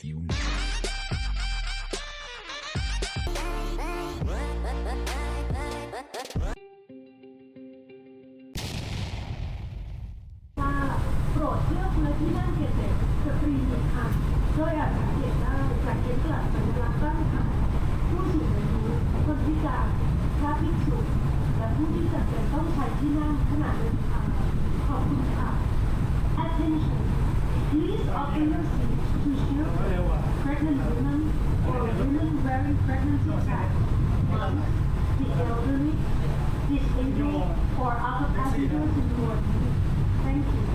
you. โปรดเลือกเนื้อที่นั่งเก็บเด็กสตรีหนึ่งคันโดยอาจสังเกตได้จากเข็มกลัดสัญลักษณ์ด้านข้างผู้สูงอายุคนพิการพระภิกษุและผู้ที่จำเป็นต้องใช้ที่นั่งขณะเดินทางขอบคุณค่ะ Attention Please offer your seat to children, pregnant women, or women wearing pregnancy tags, moms, the elderly, disabled, or other passengers in your need. Thank you.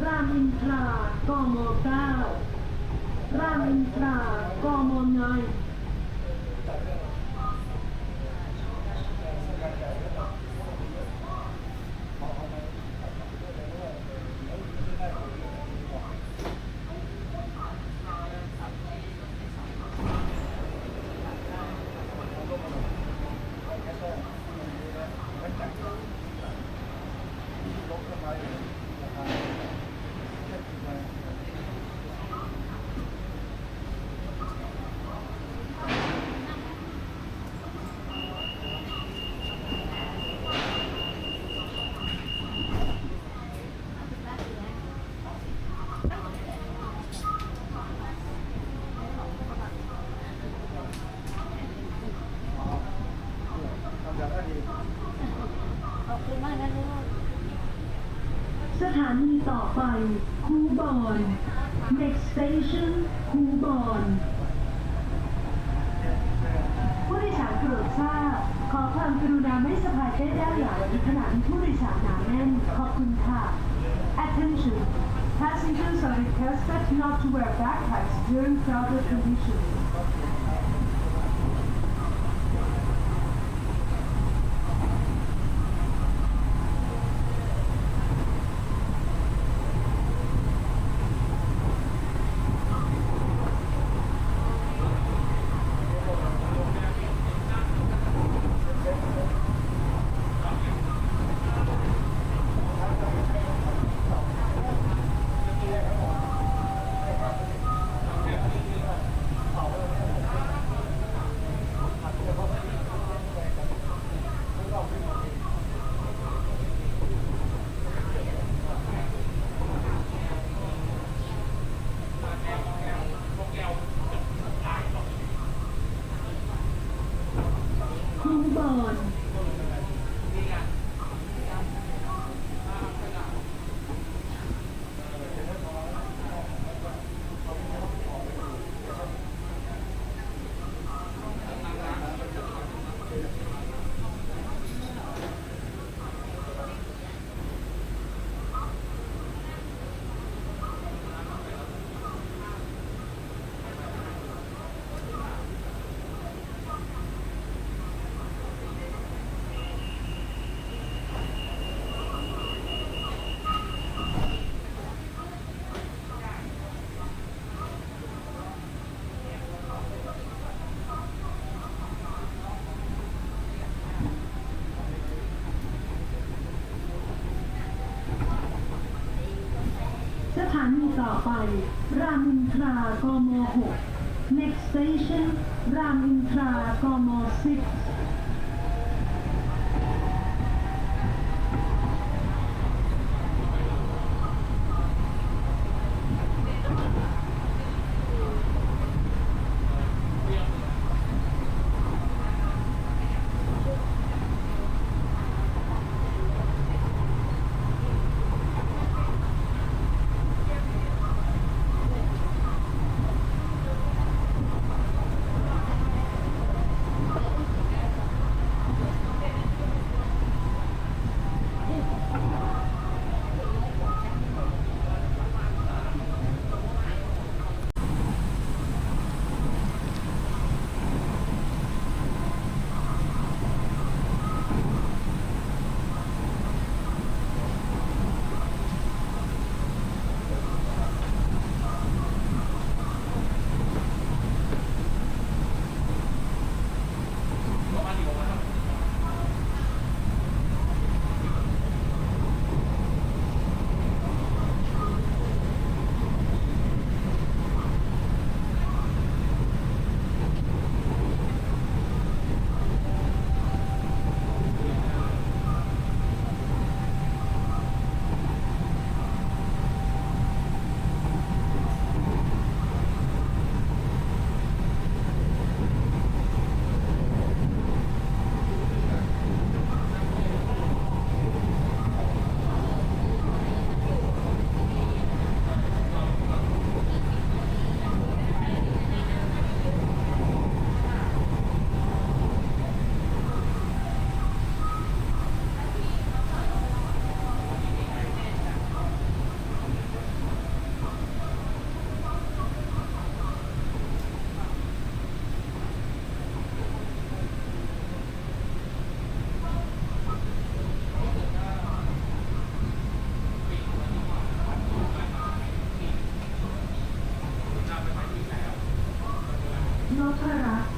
รามอินทรากม9รามอินทรากม9สถานีต่อไปคูบอน Next station คูบอนผู้โดยสารโปรดทราบขอความกรุณาไม่สะพายเป้ด้านหลังขณะที่ผู้โดยสารหนาแน่นขอบคุณค่ะ Attention Passengers are requested not to wear backpacks during crowded conditions. คูบอนสถานีต่อไปรามอินทรากม6 Next station รามอินทรากม6 พรัตน์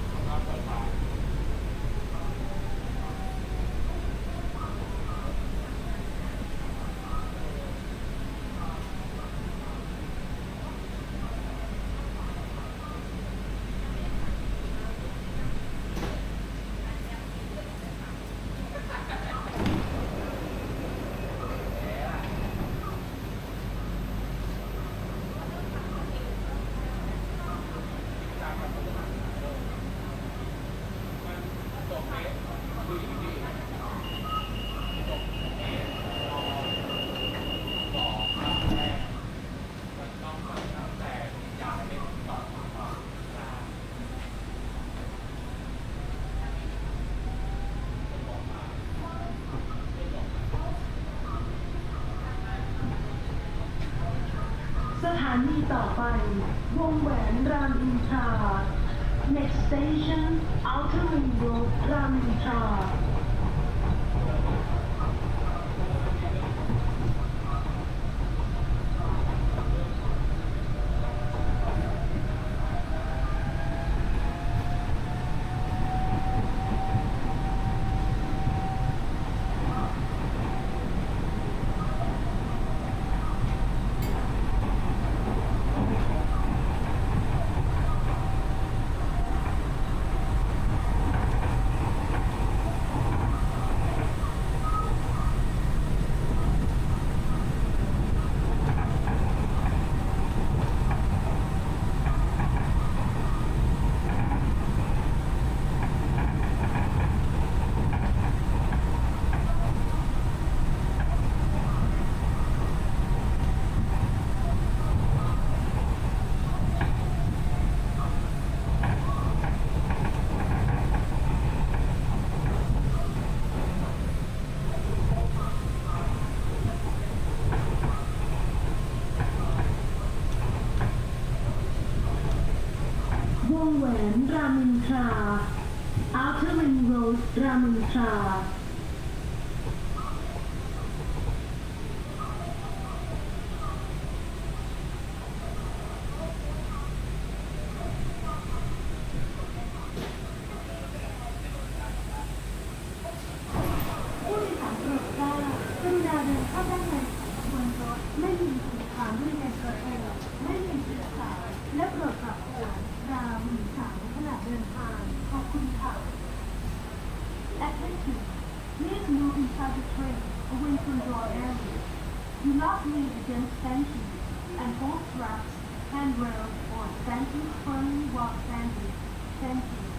สถานีต่อไปวงแหวนรามอินทรา Next station Outer Ring Road รามอินทรา วงแหวนรามอินทรา Outer Ring Road รามอินทรา ผู้โดยสารโปรดทราบกรุณาเดินเข้าด้านในบนรถไม่มีสินค้าบริการกระเทยไม่มีเสื้อสายและโปรดปรับขวนรามอินทราขณะเดินทางขอบคุณค่ะ Attention please move inside the train away from door area do not lean against benches and hold straps handrails or benches firmly while standing thank you